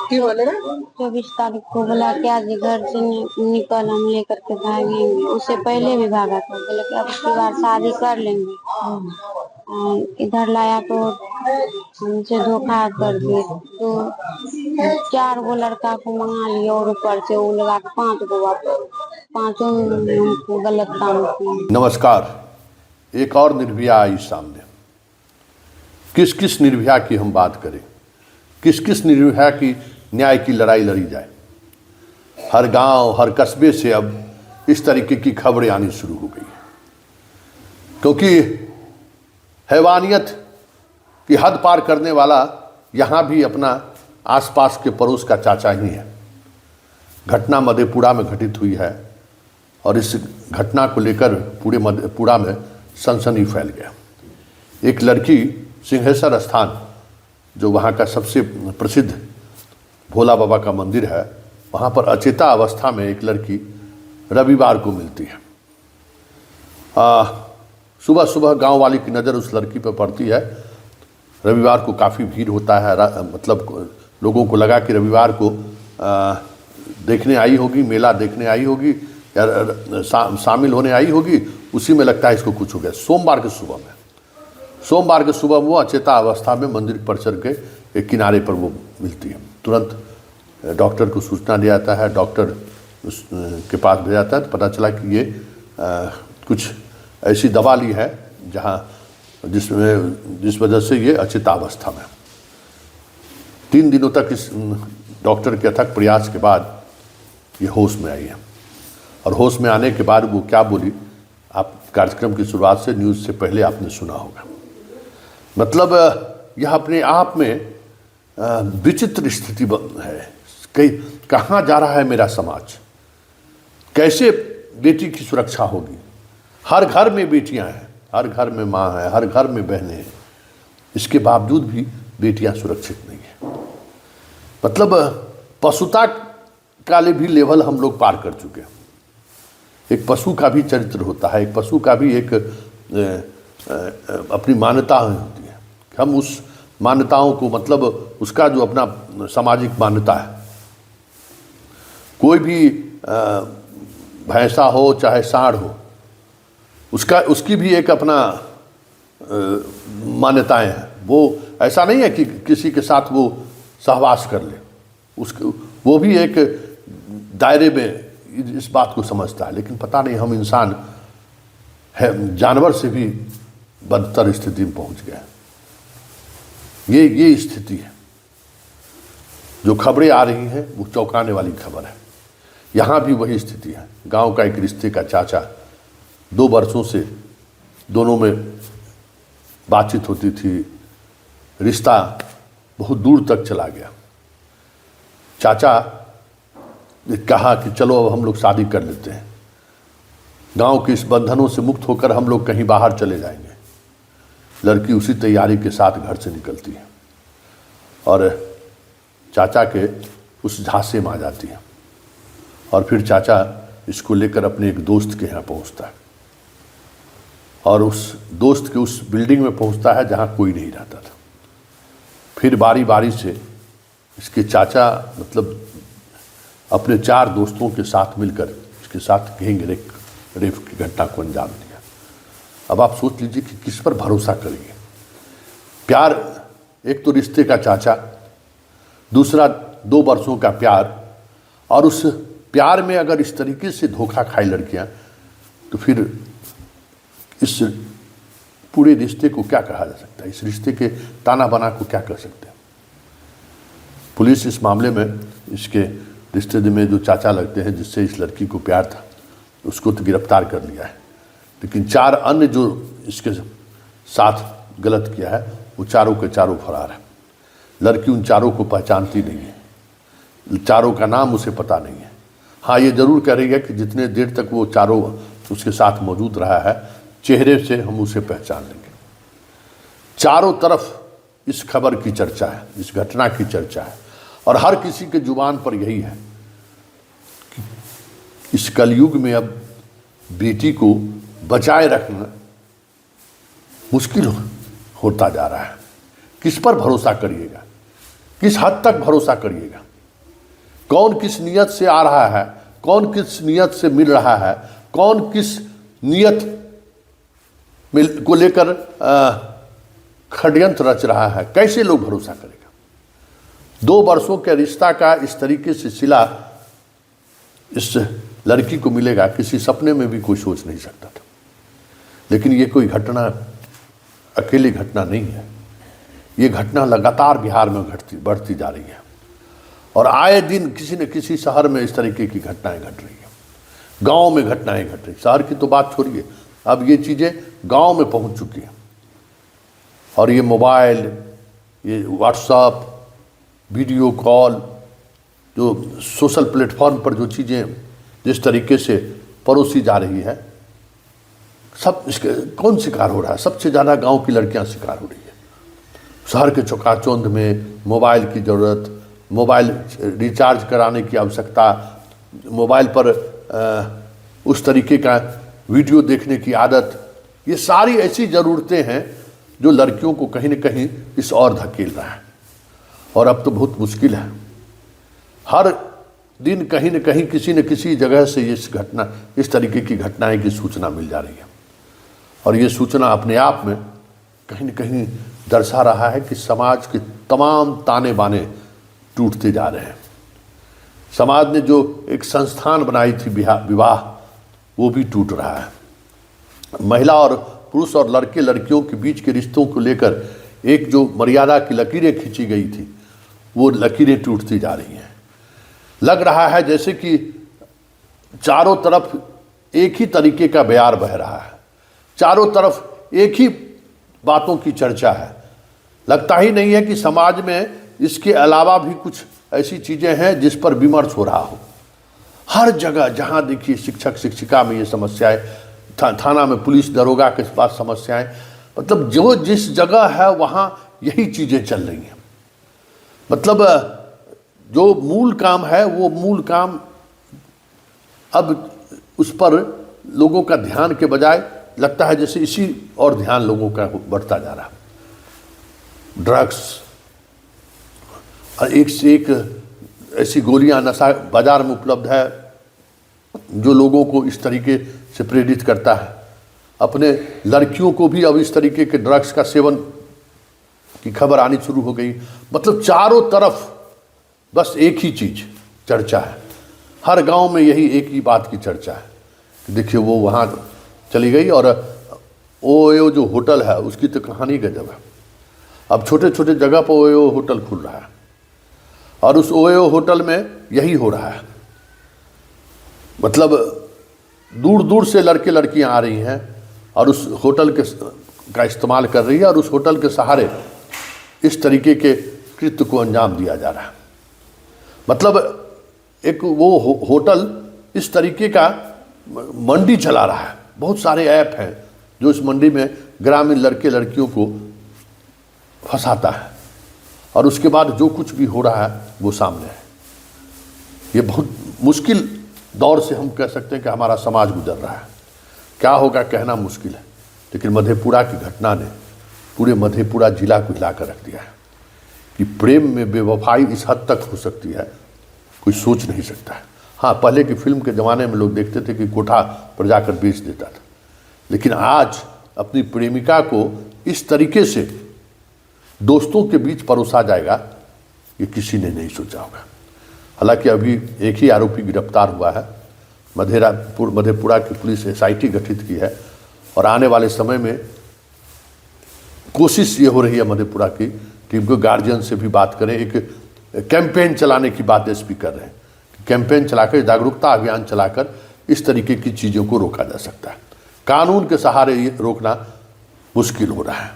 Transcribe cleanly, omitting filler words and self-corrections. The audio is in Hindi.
24 तारीख को बोला कि आज घर से निकल, हम लेकर के भागेंगे। उससे पहले भी भागा था, बोले कि अब की बार शादी कर लेंगे। इधर लाया तो हमसे धोखा कर दिए। तो 4 गो लड़का को मंगा लिए और ऊपर से वो लगा 5 गो वापस, पांचों में हमको गलत काम किए। नमस्कार। एक और निर्भया आई सामने। किस किस निर्भया की हम बात करें, किस किस निर्भया की न्याय की लड़ाई लड़ी जाए। हर गांव, हर कस्बे से अब इस तरीके की खबरें आनी शुरू हो गई हैं, क्योंकि हैवानियत की हद पार करने वाला यहाँ भी अपना आसपास के पड़ोस का चाचा ही है। घटना मधेपुरा में घटित हुई है और इस घटना को लेकर पूरे मधेपुरा में सनसनी फैल गया। एक लड़की सिंहेश्वर स्थान, जो वहाँ का सबसे प्रसिद्ध भोला बाबा का मंदिर है, वहाँ पर अचेता अवस्था में एक लड़की रविवार को मिलती है। सुबह सुबह गांव वाली की नज़र उस लड़की पर पड़ती है। रविवार को काफ़ी भीड़ होता है, मतलब लोगों को लगा कि रविवार को देखने आई होगी, मेला देखने आई होगी या शामिल होने आई होगी। उसी में लगता है इसको कुछ हो गया। सोमवार के सुबह वो अचेता अवस्था में मंदिर पर चढ़ के एक किनारे पर वो मिलती है। तुरंत डॉक्टर को सूचना दिया जाता है, डॉक्टर के पास भेजा जाता है। तो पता चला कि ये कुछ ऐसी दवा ली है जिस वजह से ये अचेता अवस्था में। 3 दिनों तक इस डॉक्टर के अथक प्रयास के बाद ये होश में आई है। और होश में आने के बाद वो क्या बोली, आप कार्यक्रम की शुरुआत से न्यूज़ से पहले आपने सुना होगा। मतलब यह अपने आप में विचित्र स्थिति है। कहाँ जा रहा है मेरा समाज, कैसे बेटी की सुरक्षा होगी। हर घर में बेटियां हैं, हर घर में माँ है, हर घर में बहनें हैं, इसके बावजूद भी बेटियां सुरक्षित नहीं है। मतलब पशुता का भी लेवल हम लोग पार कर चुके हैं। एक पशु का भी चरित्र होता है, एक पशु का भी एक अपनी मान्यता होती है। हम उस मान्यताओं को, मतलब उसका जो अपना सामाजिक मान्यता है, कोई भी भैंसा हो चाहे सांड हो, उसकी भी एक अपना मान्यताएं हैं। वो ऐसा नहीं है कि किसी के साथ वो सहवास कर ले, वो भी एक दायरे में इस बात को समझता है। लेकिन पता नहीं हम इंसान है जानवर से भी बदतर स्थिति में पहुंच गए। ये स्थिति है। जो खबरें आ रही हैं वो चौंकाने वाली खबर है। यहाँ भी वही स्थिति है। गांव का एक रिश्ते का चाचा, 2 वर्षों से दोनों में बातचीत होती थी, रिश्ता बहुत दूर तक चला गया। चाचा ने कहा कि चलो अब हम लोग शादी कर लेते हैं, गांव के इस बंधनों से मुक्त होकर हम लोग कहीं बाहर चले जाएंगे। लड़की उसी तैयारी के साथ घर से निकलती है और चाचा के उस झांसे में आ जाती है। और फिर चाचा इसको लेकर अपने एक दोस्त के यहाँ पहुँचता है और उस दोस्त के उस बिल्डिंग में पहुँचता है जहाँ कोई नहीं रहता था। फिर बारी बारी से इसके चाचा मतलब अपने 4 दोस्तों के साथ मिलकर इसके साथ गैंग रेप की घटना को अंजाम दिया। अब आप सोच लीजिए कि किस पर भरोसा करेंगे। प्यार, एक तो रिश्ते का चाचा, दूसरा 2 वर्षों का प्यार, और उस प्यार में अगर इस तरीके से धोखा खाई लड़कियां, तो फिर इस पूरे रिश्ते को क्या कहा जा सकता है, इस रिश्ते के ताना बाना को क्या कर सकते हैं। पुलिस इस मामले में इसके रिश्ते में जो चाचा लगते हैं जिससे इस लड़की को प्यार था, उसको तो गिरफ्तार कर लिया है। लेकिन 4 अन्य जो इसके साथ गलत किया है, वो चारों के चारों फरार है। लड़की उन चारों को पहचानती नहीं है, चारों का नाम उसे पता नहीं है। हाँ, ये जरूर कह रही है कि जितने देर तक वो चारों उसके साथ मौजूद रहा है, चेहरे से हम उसे पहचान लेंगे। चारों तरफ इस खबर की चर्चा है, इस घटना की चर्चा है, और हर किसी के जुबान पर यही है कि इस कलयुग में अब बेटी को बचाए रखना मुश्किल होता जा रहा है। किस पर भरोसा करिएगा, किस हद तक भरोसा करिएगा। कौन किस नियत से आ रहा है, कौन किस नियत से मिल रहा है, कौन किस नियत को लेकर षड्यंत्र रच रहा है, कैसे लोग भरोसा करेगा। 2 वर्षों के रिश्ता का इस तरीके से सिला इस लड़की को मिलेगा, किसी सपने में भी कोई सोच नहीं सकता था। लेकिन ये कोई घटना अकेली घटना नहीं है, ये घटना लगातार बिहार में बढ़ती जा रही है और आए दिन किसी न किसी शहर में इस तरीके की घटनाएं घट रही है, गांव में घटनाएं घट रही। शहर की तो बात छोड़िए, अब ये चीज़ें गांव में पहुंच चुकी हैं और ये मोबाइल, ये व्हाट्सएप, वीडियो कॉल, जो सोशल प्लेटफॉर्म पर जो चीज़ें जिस तरीके से परोसी जा रही है, सब इसके कौन शिकार हो रहा है? सबसे ज़्यादा गांव की लड़कियां शिकार हो रही है। शहर के चकाचौंध में मोबाइल की ज़रूरत, मोबाइल रिचार्ज कराने की आवश्यकता, मोबाइल पर उस तरीके का वीडियो देखने की आदत, ये सारी ऐसी ज़रूरतें हैं जो लड़कियों को कहीं न कहीं इस ओर धकेल रहा है। और अब तो बहुत मुश्किल है, हर दिन कहीं न कहीं किसी न किसी जगह से इस तरीके की घटनाएं की सूचना मिल जा रही है और ये सूचना अपने आप में कहीं न कहीं दर्शा रहा है कि समाज के तमाम ताने बाने टूटते जा रहे हैं। समाज ने जो एक संस्थान बनाई थी विवाह, वो भी टूट रहा है। महिला और पुरुष और लड़के लड़कियों के बीच के रिश्तों को लेकर एक जो मर्यादा की लकीरें खींची गई थी, वो लकीरें टूटती जा रही हैं। लग रहा है जैसे कि चारों तरफ एक ही तरीके का बयार बह रहा है, चारों तरफ एक ही बातों की चर्चा है। लगता ही नहीं है कि समाज में इसके अलावा भी कुछ ऐसी चीज़ें हैं जिस पर विमर्श हो रहा हो। हर जगह जहाँ देखिए शिक्षक शिक्षिका में ये समस्याएं, थाना में पुलिस दरोगा के पास समस्याएं, मतलब जो जिस जगह है वहाँ यही चीज़ें चल रही हैं। मतलब जो मूल काम है वो मूल काम अब उस पर लोगों का ध्यान के बजाय लगता है जैसे इसी और ध्यान लोगों का बढ़ता जा रहा है। ड्रग्स और एक से एक ऐसी गोलियां नशा बाजार में उपलब्ध है जो लोगों को इस तरीके से प्रेरित करता है। अपने लड़कियों को भी अब इस तरीके के ड्रग्स का सेवन की खबर आनी शुरू हो गई। मतलब चारों तरफ बस एक ही चीज़ चर्चा है, हर गांव में यही एक ही बात की चर्चा है कि देखिए वो वहाँ चली गई और ओयो जो होटल है उसकी तो कहानी गजब है। अब छोटे छोटे जगह पर ओयो होटल खुल रहा है और उस ओयो होटल में यही हो रहा है। मतलब दूर दूर से लड़के लड़कियां आ रही हैं और उस होटल का इस्तेमाल कर रही है और उस होटल के सहारे इस तरीके के कृत्य को अंजाम दिया जा रहा है। मतलब एक वो होटल इस तरीके का मंडी चला रहा है। बहुत सारे ऐप हैं जो इस मंडी में ग्रामीण लड़के लड़कियों को फंसाता है और उसके बाद जो कुछ भी हो रहा है वो सामने है। ये बहुत मुश्किल दौर से हम कह सकते हैं कि हमारा समाज गुजर रहा है। क्या होगा कहना मुश्किल है, लेकिन मधेपुरा की घटना ने पूरे मधेपुरा जिला को हिला कर रख दिया है कि प्रेम में बेवफाई इस हद तक हो सकती है, कोई सोच नहीं सकता है। हाँ, पहले की फिल्म के ज़माने में लोग देखते थे कि कोठा पर जाकर बेच देता था, लेकिन आज अपनी प्रेमिका को इस तरीके से दोस्तों के बीच परोसा जाएगा, ये किसी ने नहीं सोचा होगा। हालांकि अभी एक ही आरोपी गिरफ्तार हुआ है। मधेपुरा की पुलिस SIT गठित की है और आने वाले समय में कोशिश ये हो रही है मधेपुरा की टीम को गार्जियन से भी बात करें, एक कैंपेन चलाने की बात SP कर रहे हैं। कैंपेन चलाकर, जागरूकता अभियान चलाकर इस तरीके की चीज़ों को रोका जा सकता है। कानून के सहारे ये रोकना मुश्किल हो रहा है।